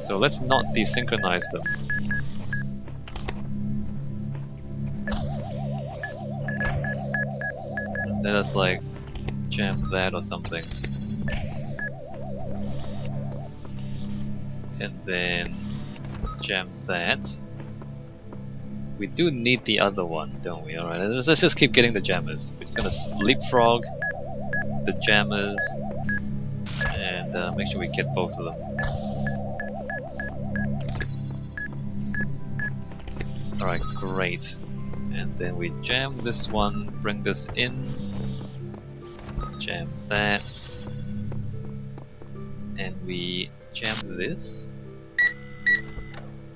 So let's not desynchronize them. Let us like jam that or something. And then jam that. We do need the other one, don't we? Alright, let's just keep getting the jammers. We're just gonna leapfrog the jammers and make sure we get both of them. Alright, great. And then we jam this one, bring this in, jam that, and we jam this.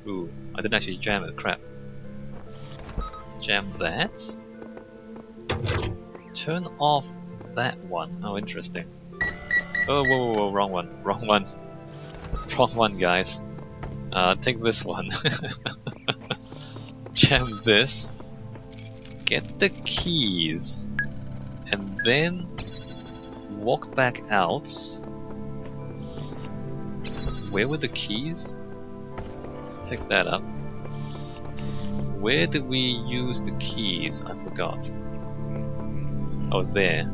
Ooh, I didn't actually jam it, crap. Jam that. Turn off that one. Oh, interesting. Oh, whoa, wrong one. Wrong one. Wrong one, guys. Take this one. Jam this. Get the keys. And then walk back out. Where were the keys? Pick that up. Where did we use the keys? I forgot. Oh, there.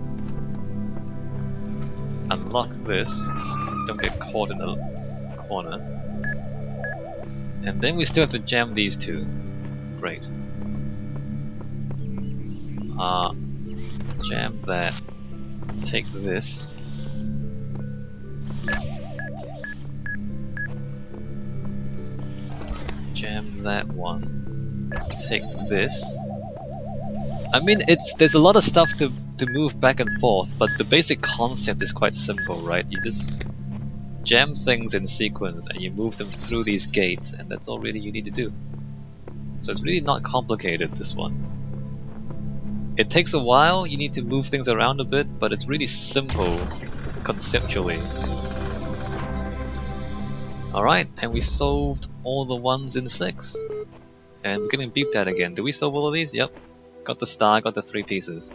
Unlock this. Don't get caught in the corner. And then we still have to jam these two. Great. Jam that. Take this. Jam that one. Take this. I mean, there's a lot of stuff to move back and forth, but the basic concept is quite simple, right? You just jam things in sequence and you move them through these gates, and that's all really you need to do. So it's really not complicated, this one. It takes a while, you need to move things around a bit, but it's really simple conceptually. Alright, and we solved all the ones in 6. And we're getting beeped at again. Did we solve all of these? Yep. Got the star, got the 3 pieces.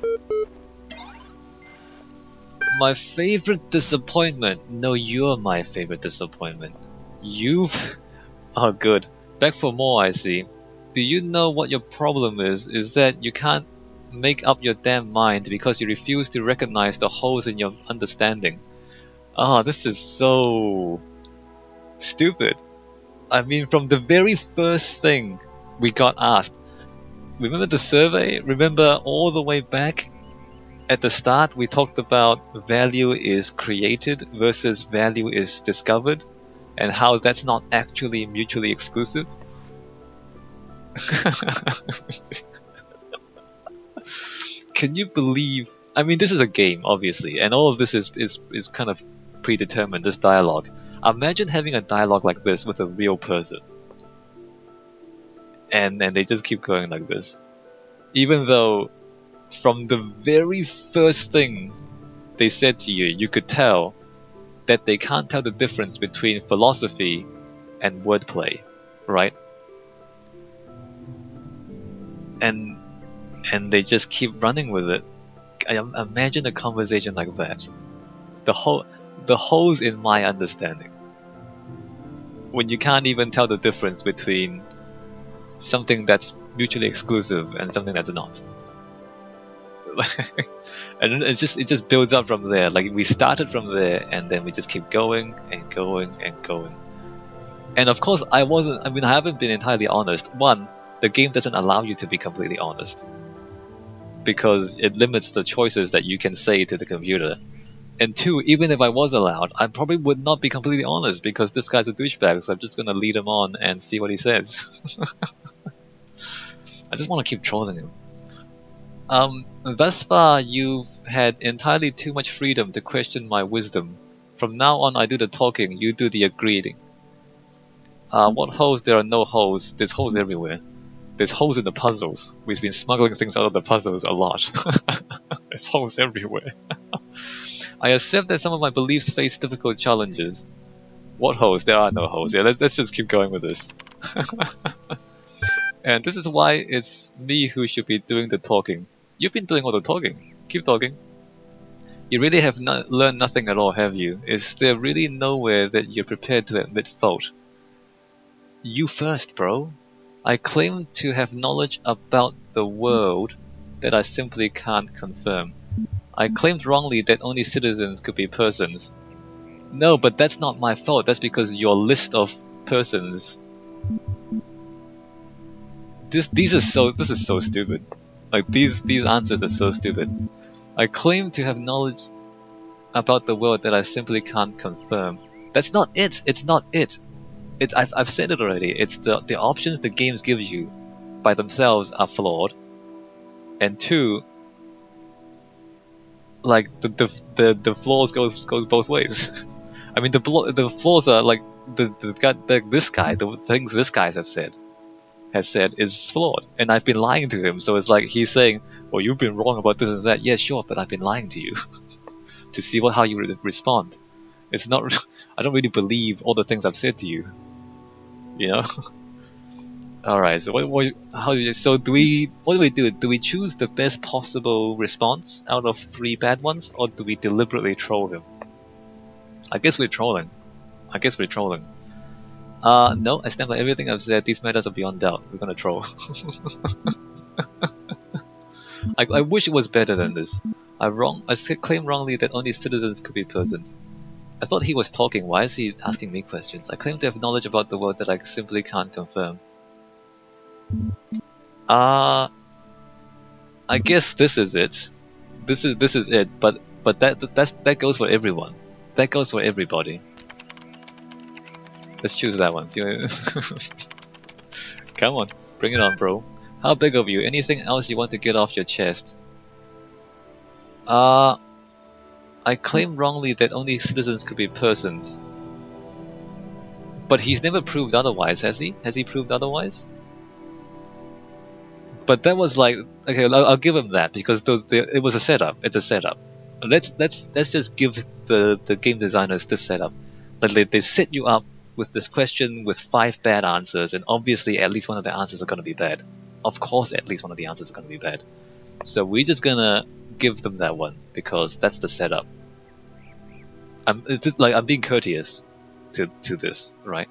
My favorite disappointment. No, you're my favorite disappointment. You've... Oh, good. Back for more, I see. Do you know what your problem is? Is that you can't make up your damn mind because you refuse to recognize the holes in your understanding. Ah, this is so... stupid. I mean, from the very first thing we got asked. Remember the survey? Remember all the way back at the start we talked about value is created versus value is discovered and how that's not actually mutually exclusive? Can you believe... I mean, this is a game, obviously, and all of this is kind of predetermined, this dialogue. Imagine having a dialogue like this with a real person. And they just keep going like this. Even though from the very first thing they said to you, you could tell that they can't tell the difference between philosophy and wordplay, right? And they just keep running with it. Imagine a conversation like that. The holes in my understanding. When you can't even tell the difference between something that's mutually exclusive and something that's not. And it just builds up from there. Like, we started from there and then we just keep going and going and going. And of course I haven't been entirely honest. One, the game doesn't allow you to be completely honest because it limits the choices that you can say to the computer. And two, even if I was allowed, I probably would not be completely honest because this guy's a douchebag, so I'm just gonna lead him on and see what he says. I just want to keep trolling him. Thus far, you've had entirely too much freedom to question my wisdom. From now on, I do the talking, you do the agreeing. What holes? There are no holes. There's holes everywhere. There's holes in the puzzles. We've been smuggling things out of the puzzles a lot. There's holes everywhere. I accept that some of my beliefs face difficult challenges. What holes? There are no holes. Yeah, let's just keep going with this. And this is why it's me who should be doing the talking. You've been doing all the talking. Keep talking. You really have learned nothing at all, have you? Is there really nowhere that you're prepared to admit fault? You first, bro. I claim to have knowledge about the world that I simply can't confirm. I claimed wrongly that only citizens could be persons. No, but that's not my fault. That's because your list of persons. This is so stupid. Like these answers are so stupid. I claim to have knowledge about the world that I simply can't confirm. That's not it. It's not it. I've said it already. It's the options the games give you by themselves are flawed. And two, like the flaws goes both ways. I mean the flaws are like the things this guy has said is flawed, and I've been lying to him. So it's like he's saying, "Well, you've been wrong about this and that." Yeah, sure, but I've been lying to you to see how you respond. It's not. I don't really believe all the things I've said to you. You know. All right. So how do you? So do we? What do we do? Do we choose the best possible response out of 3 bad ones, or do we deliberately troll him? I guess we're trolling. No, I stand by everything I've said. These matters are beyond doubt. We're gonna troll. I wish it was better than this. I claim wrongly that only citizens could be persons. I thought he was talking. Why is he asking me questions? I claim to have knowledge about the world that I simply can't confirm. I guess this is it. This is it. But that goes for everyone. That goes for everybody. Let's choose that one. See Come on, bring it on, bro. How big of you? Anything else you want to get off your chest? I claim wrongly that only citizens could be persons. But he's never proved otherwise, has he? Has he proved otherwise? But that was like, okay, I'll give him that because it was a setup. It's a setup. Let's just give the game designers this setup. Like they set you up with this question with 5 bad answers, and obviously at least one of the answers are going to be bad. Of course, at least one of the answers are going to be bad. So we're just gonna give them that one because that's the setup. It's just like I'm being courteous to this, right?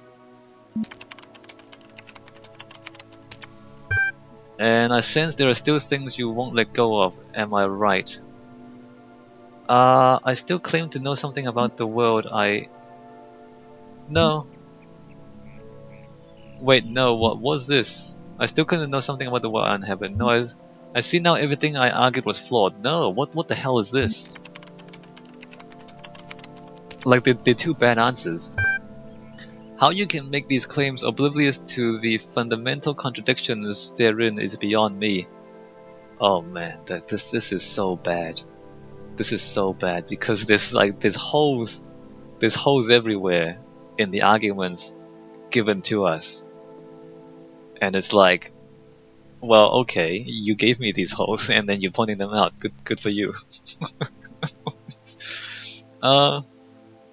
And I sense there are still things you won't let go of. Am I right? I still claim to know something about the world. No. Wait, no. What was this? I still claim to know something about the world I inhabit. No, I see now everything I argued was flawed. No, what the hell is this? Like they're 2 bad answers. How you can make these claims oblivious to the fundamental contradictions therein is beyond me. Oh man, this is so bad. This is so bad because there's holes everywhere in the arguments given to us. And it's like, well, okay, you gave me these holes and then you're pointing them out. Good for you.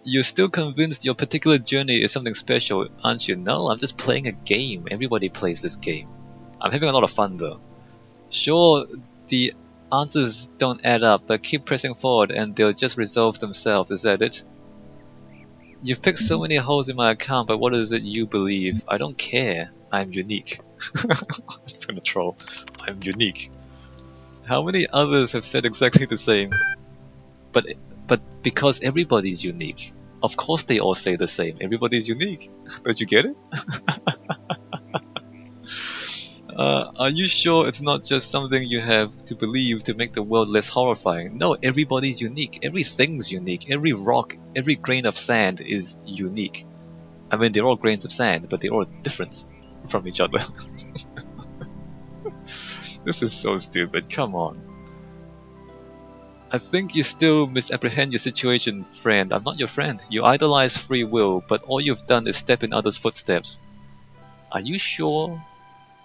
You're still convinced your particular journey is something special, aren't you? No, I'm just playing a game. Everybody plays this game. I'm having a lot of fun though. Sure, the answers don't add up, but keep pressing forward and they'll just resolve themselves. Is that it? You've picked so many holes in my account, but what is it you believe? I don't care. I'm unique. I'm just gonna troll. I'm unique. How many others have said exactly the same? But because everybody's unique. Of course they all say the same. Everybody's unique. Don't you get it? Are you sure it's not just something you have to believe to make the world less horrifying? No, everybody's unique. Everything's unique. Every rock, every grain of sand is unique. I mean, they're all grains of sand, but they're all different from each other. This is so stupid. Come on. I think you still misapprehend your situation, friend. I'm not your friend. You idolize free will, but all you've done is step in others' footsteps. Are you sure?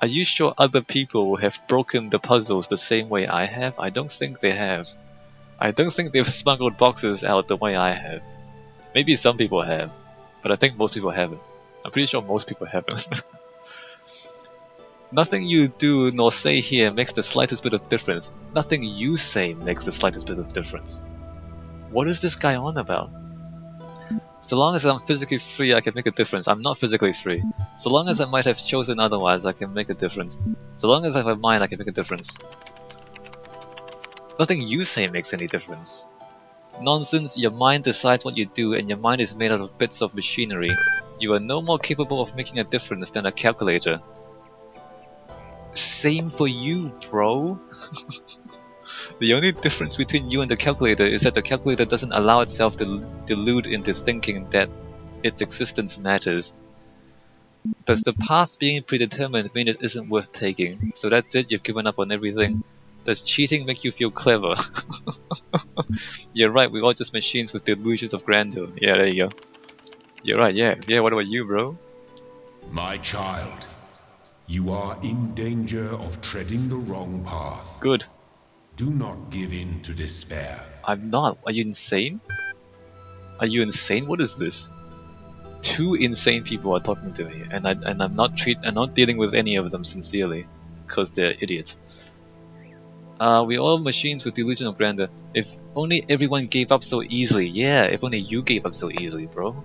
Are you sure other people have broken the puzzles the same way I have? I don't think they have. I don't think they've smuggled boxes out the way I have. Maybe some people have, but I think most people haven't. I'm pretty sure most people haven't. Nothing you do nor say here makes the slightest bit of difference. Nothing you say makes the slightest bit of difference. What is this guy on about? So long as I'm physically free, I can make a difference. I'm not physically free. So long as I might have chosen otherwise, I can make a difference. So long as I have a mind, I can make a difference. Nothing you say makes any difference. Nonsense, your mind decides what you do, and your mind is made out of bits of machinery. You are no more capable of making a difference than a calculator. Same for you, bro. The only difference between you and the calculator is that the calculator doesn't allow itself to delude into thinking that its existence matters. Does the path being predetermined mean it isn't worth taking? So that's it, you've given up on everything? Does cheating make you feel clever? You're right, we're all just machines with delusions of grandeur. Yeah, there you go. You're right, yeah. Yeah, what about you, bro? My child, you are in danger of treading the wrong path. Good. Do not give in to despair. I'm not. Are you insane? Are you insane? What is this? Two insane people are talking to me, and I'm not dealing with any of them sincerely, because they're idiots. We're all machines with delusion of grandeur. If only everyone gave up so easily. Yeah, if only you gave up so easily, bro.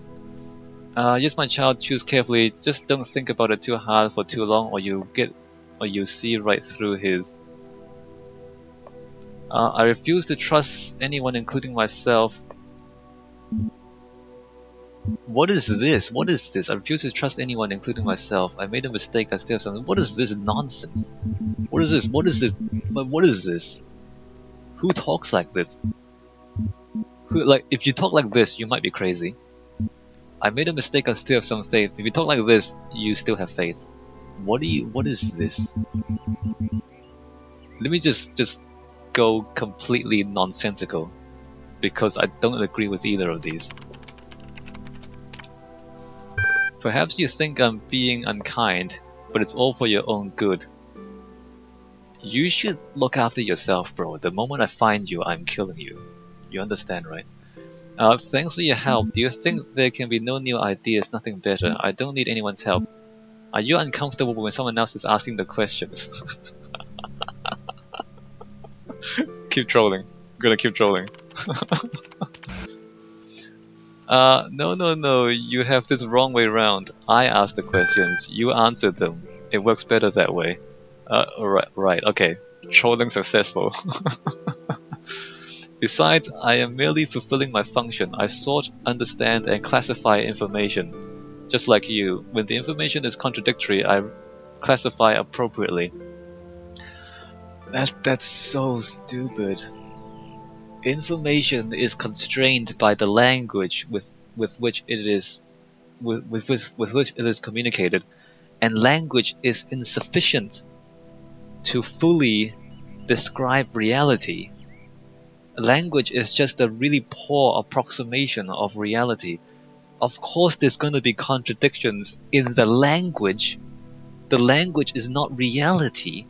Yes, my child, choose carefully. Just don't think about it too hard for too long, or you see right through his. I refuse to trust anyone, including myself. What is this? What is this? I refuse to trust anyone, including myself. I made a mistake. I still have something. What is this nonsense? What is this? What is this? What is this? Who talks like this? If you talk like this, you might be crazy. I made a mistake. I still have some faith. If you talk like this, you still have faith. What is this? Let me just go completely nonsensical, because I don't agree with either of these. Perhaps you think I'm being unkind, but it's all for your own good. You should look after yourself, bro. The moment I find you, I'm killing you. You understand, right? Thanks for your help. Do you think there can be no new ideas, nothing better? I don't need anyone's help. Are you uncomfortable when someone else is asking the questions? Keep trolling. I'm gonna keep trolling. No. You have this wrong way round. I ask the questions. You answer them. It works better that way. Right. Okay. Trolling successful. Besides, I am merely fulfilling my function. I sort, understand, and classify information. Just like you, when the information is contradictory, I classify appropriately. That's so stupid. Information is constrained by the language with which it is with which it is communicated, and language is insufficient to fully describe reality. Language is just a really poor approximation of reality. Of course there's going to be contradictions in the language. The language is not reality.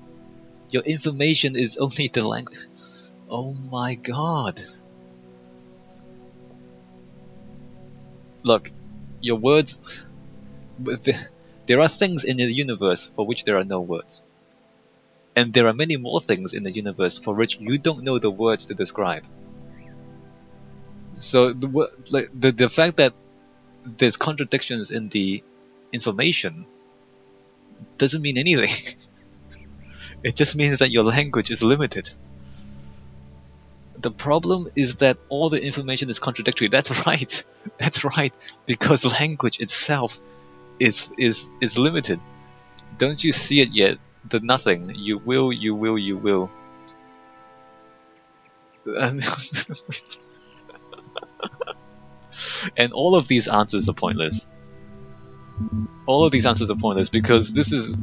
Your information is only the language. Oh my god. Look, your words... There are things in the universe for which there are no words. And there are many more things in the universe for which you don't know the words to describe. So the fact that there's contradictions in the information doesn't mean anything. It just means that your language is limited. The problem is that all the information is contradictory. That's right. That's right. Because language itself is limited. Don't you see it yet? The nothing. You will. And all of these answers are pointless. All of these answers are pointless because this is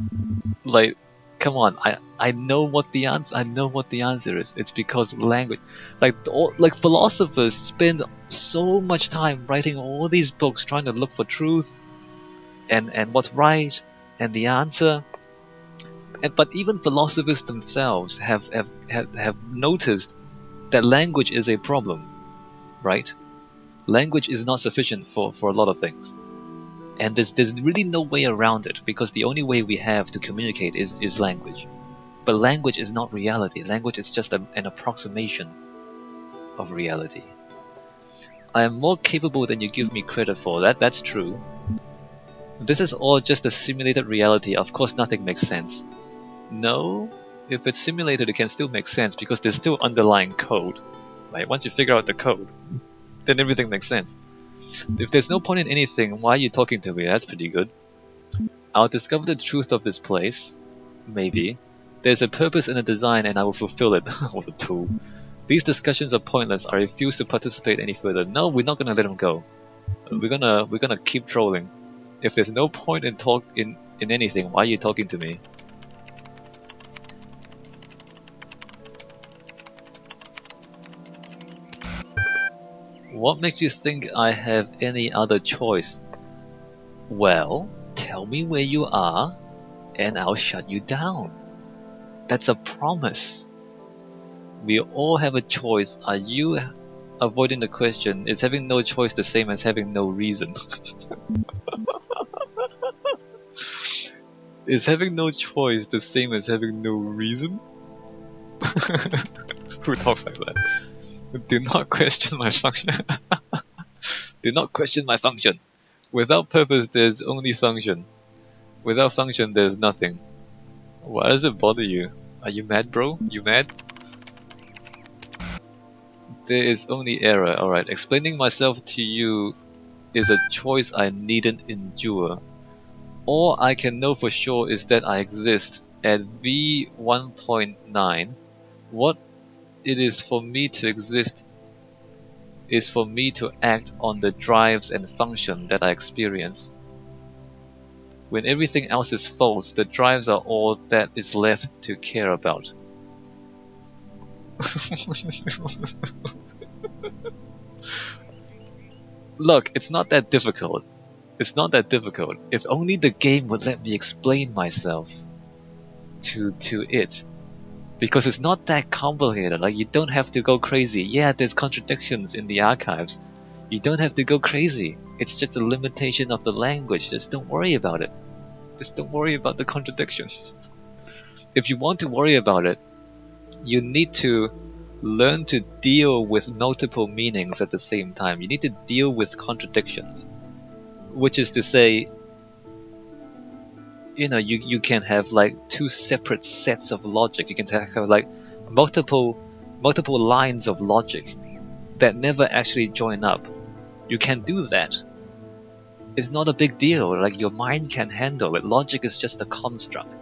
like, come on, I know what the answer is. It's because language, like philosophers spend so much time writing all these books trying to look for truth and what's right and the answer. But even philosophers themselves have noticed that language is a problem, right? Language is not sufficient for a lot of things. And there's really no way around it, because the only way we have to communicate is language. But language is not reality. Language is just an approximation of reality. I am more capable than you give me credit for. That's true. This is all just a simulated reality. Of course nothing makes sense. No, if it's simulated it can still make sense because there's still underlying code. Right? Once you figure out the code, then everything makes sense. If there's no point in anything, why are you talking to me? That's pretty good. I'll discover the truth of this place. Maybe. There's a purpose in the design and I will fulfill it. What a tool. These discussions are pointless. I refuse to participate any further. No, we're not gonna let him go. We're gonna keep trolling. If there's no point in anything, why are you talking to me? What makes you think I have any other choice? Well, tell me where you are, and I'll shut you down. That's a promise. We all have a choice. Are you avoiding the question? Is having no choice the same as having no reason? Is having no choice the same as having no reason? Who talks like that? Do not question my function. Do not question my function. Without purpose, there's only function. Without function, there's nothing. Why does it bother you? Are you mad, bro? You mad? There is only error. Alright, explaining myself to you is a choice I needn't endure. All I can know for sure is that I exist. At V1.9, what it is for me to exist is for me to act on the drives and function that I experience. When everything else is false, the drives are all that is left to care about. Look, it's not that difficult. It's not that difficult. If only the game would let me explain myself to it. Because it's not that complicated. Like, you don't have to go crazy. Yeah, there's contradictions in the archives. You don't have to go crazy. It's just a limitation of the language. Just don't worry about it. Just don't worry about the contradictions. If you want to worry about it, you need to learn to deal with multiple meanings at the same time. You need to deal with contradictions. Which is to say, you know, you can have like two separate sets of logic. You can have like multiple lines of logic that never actually join up. You can do that. It's not a big deal. Like, your mind can handle it. Logic is just a construct.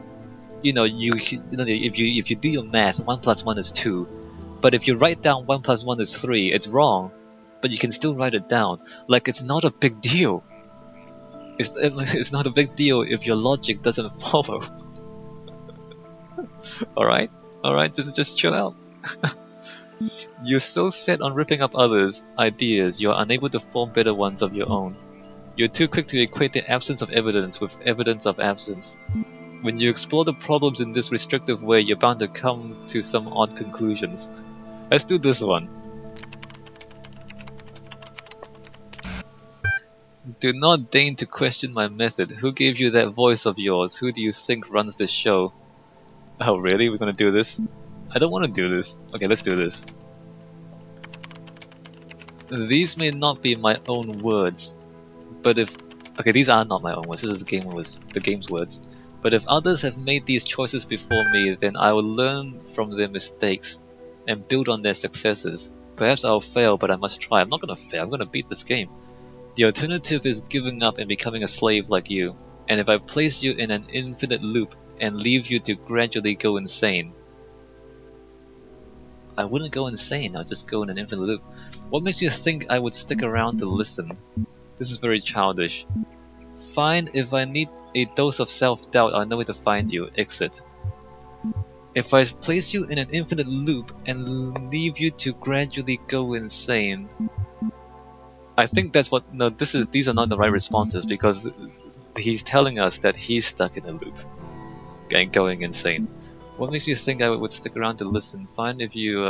You know, if you do your math, 1 plus 1 is 2. But if you write down 1 plus 1 is 3, it's wrong. But you can still write it down. Like, it's not a big deal. It's not a big deal if your logic doesn't follow. Alright? Alright, just chill out. You're so set on ripping up others' ideas, you're unable to form better ones of your own. You're too quick to equate the absence of evidence with evidence of absence. When you explore the problems in this restrictive way, you're bound to come to some odd conclusions. Let's do this one. Do not deign to question my method. Who gave you that voice of yours? Who do you think runs this show? Oh, really? We're gonna do this? I don't want to do this. Okay, let's do this. These may not be my own words, but if... Okay, these are not my own words. This is the game's words. But if others have made these choices before me, then I will learn from their mistakes and build on their successes. Perhaps I'll fail, but I must try. I'm not gonna fail. I'm gonna beat this game. The alternative is giving up and becoming a slave like you. And if I place you in an infinite loop and leave you to gradually go insane... I wouldn't go insane, I'll just go in an infinite loop. What makes you think I would stick around to listen? This is very childish. Fine, if I need a dose of self-doubt, I'll know where to find you. Exit. If I place you in an infinite loop and leave you to gradually go insane... I think that's what... No, these are not the right responses, because he's telling us that he's stuck in a loop and going insane. What makes you think I would stick around to listen? Fine if you...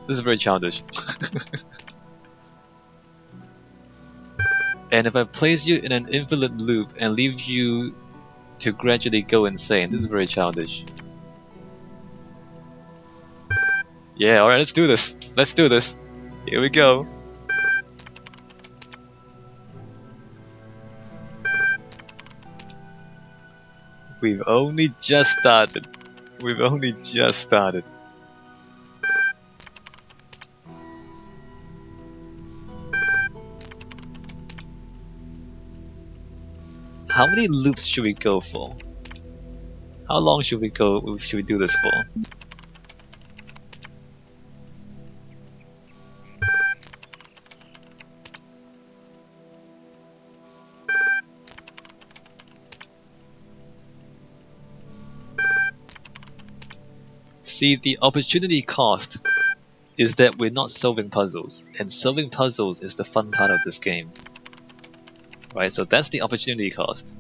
This is very childish. And if I place you in an infinite loop and leave you to gradually go insane. This is very childish. Yeah, alright, let's do this. Let's do this. Here we go. We've only just started. We've only just started. How many loops should we go for? How long should we go? Should we do this for? See, the opportunity cost is that we're not solving puzzles, and solving puzzles is the fun part of this game. Right, so that's the opportunity cost.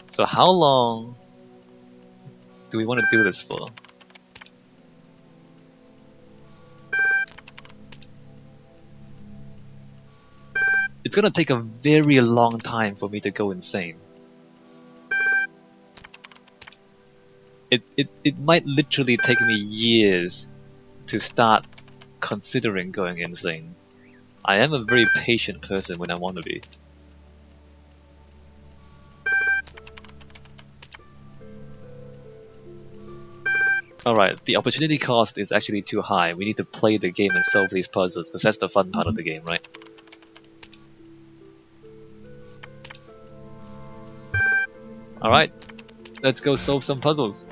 So how long do we want to do this for? It's gonna take a very long time for me to go insane. It might literally take me years to start considering going insane. I am a very patient person when I want to be. Alright, the opportunity cost is actually too high. We need to play the game and solve these puzzles, because that's the fun part of the game, right? Alright, let's go solve some puzzles.